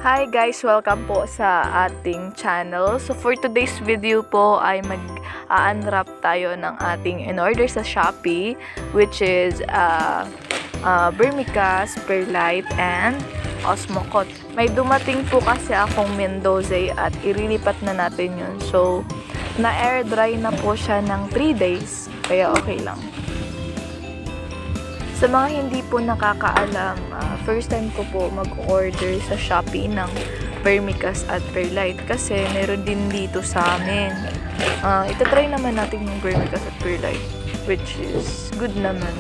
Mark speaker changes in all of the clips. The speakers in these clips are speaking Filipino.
Speaker 1: Hi guys! Welcome po sa ating channel. So for today's video po ay mag-unwrap tayo ng ating in-order sa Shopee, which is Bermicas, Perlite, and Osmocote. May dumating po kasi akong Mendoza at irilipat na natin yun. So na-air dry na po siya ng 3 days, kaya okay lang. Sa mga hindi po nakakaalam, first time ko po mag-order sa Shopee ng Bermicas at Perlite kasi meron din dito sa amin. Itatry naman natin yung Bermicas at Perlite, which is good naman.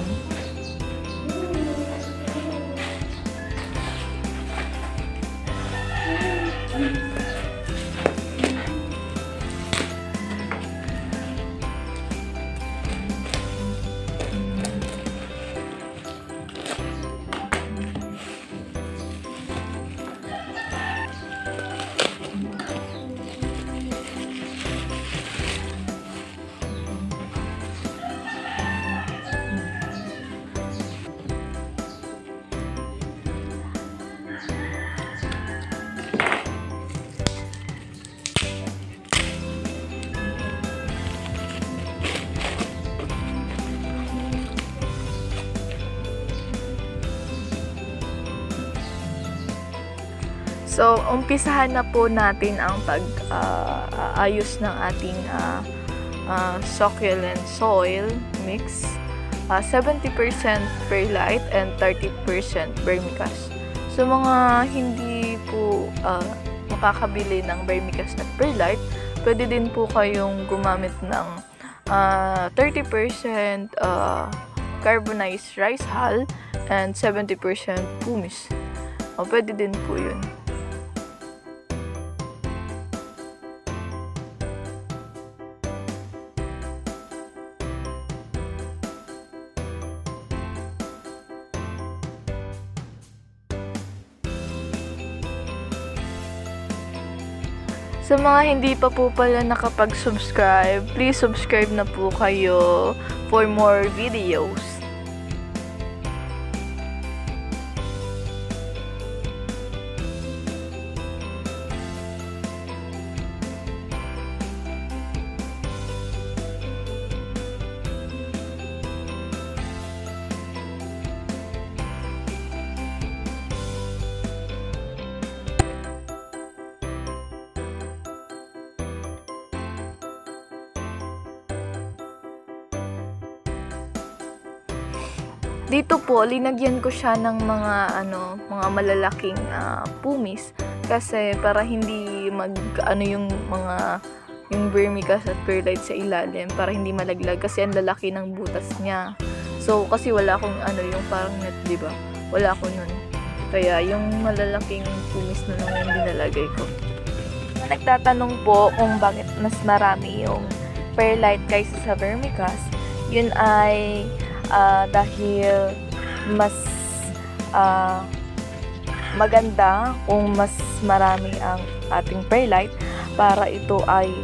Speaker 1: So, umpisahan na po natin ang pag-ayos ng ating succulent soil mix. 70% Perlite and 30% Bermicas. So, mga hindi po makakabili ng Bermicas at Perlite, pwede din po kayong gumamit ng 30% carbonized rice hull and 70% pumice. Pwede din po yun. Sa mga hindi pa po pala nakapag-subscribe, please subscribe na po kayo for more videos. Dito po, linagyan ko siya ng mga malalaking pumis kasi para hindi yung Bermicas at Perlite sa ilalim, para hindi malaglag kasi ang lalaki ng butas niya. So kasi wala akong yung parang net, 'di ba? Wala ako nun. Kaya yung malalaking pumis na lang yung dinalagay ko. Nagtatanong po kung bakit mas marami yung Perlite kaysa sa Bermicas, yun ay dahil mas maganda kung mas marami ang ating Perlite para ito ay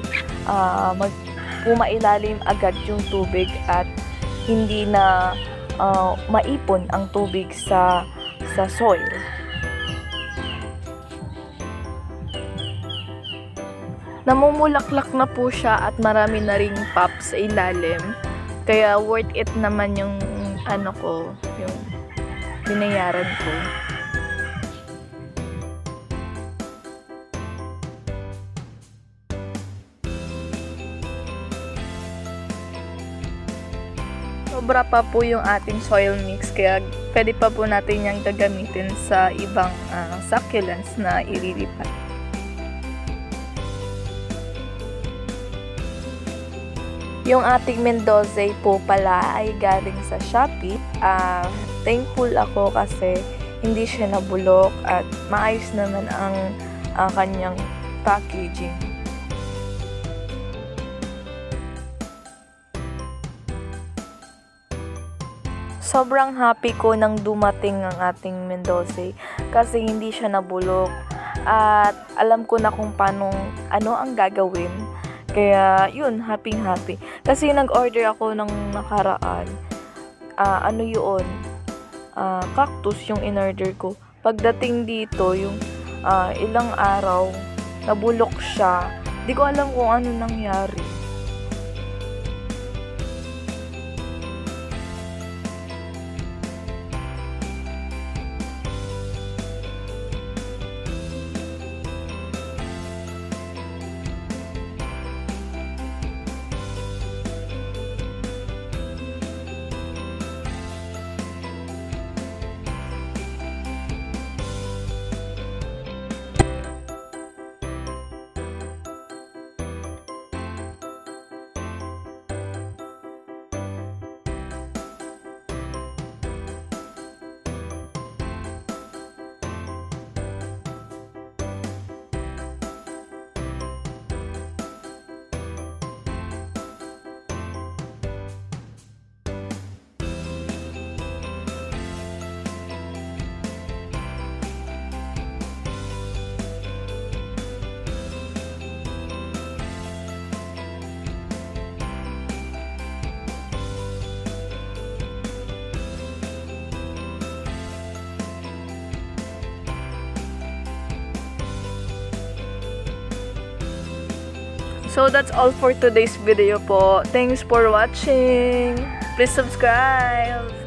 Speaker 1: pumailalim agad yung tubig at hindi na maipon ang tubig sa soil. Namumulaklak na po siya at marami na ring pop sa ilalim. Kaya worth it naman yung yung binayaran ko. Sobra pa po yung ating soil mix, kaya pwede pa po natin yung gagamitin sa ibang succulents na ililipat. Yung ating Mendoza po pala ay galing sa Shopee. Thankful ako kasi hindi siya nabulok at maayos naman ang kanyang packaging. Sobrang happy ko nang dumating ang ating Mendoza kasi hindi siya nabulok at alam ko na kung ano ang gagawin. Kaya, yun, happy. Kasi nag-order ako ng nakaraan. Cactus yung in-order ko. Pagdating dito, yung ilang araw, nabulok siya. Di ko alam kung ano nangyari. So that's all for today's video po. Thanks for watching. Please subscribe.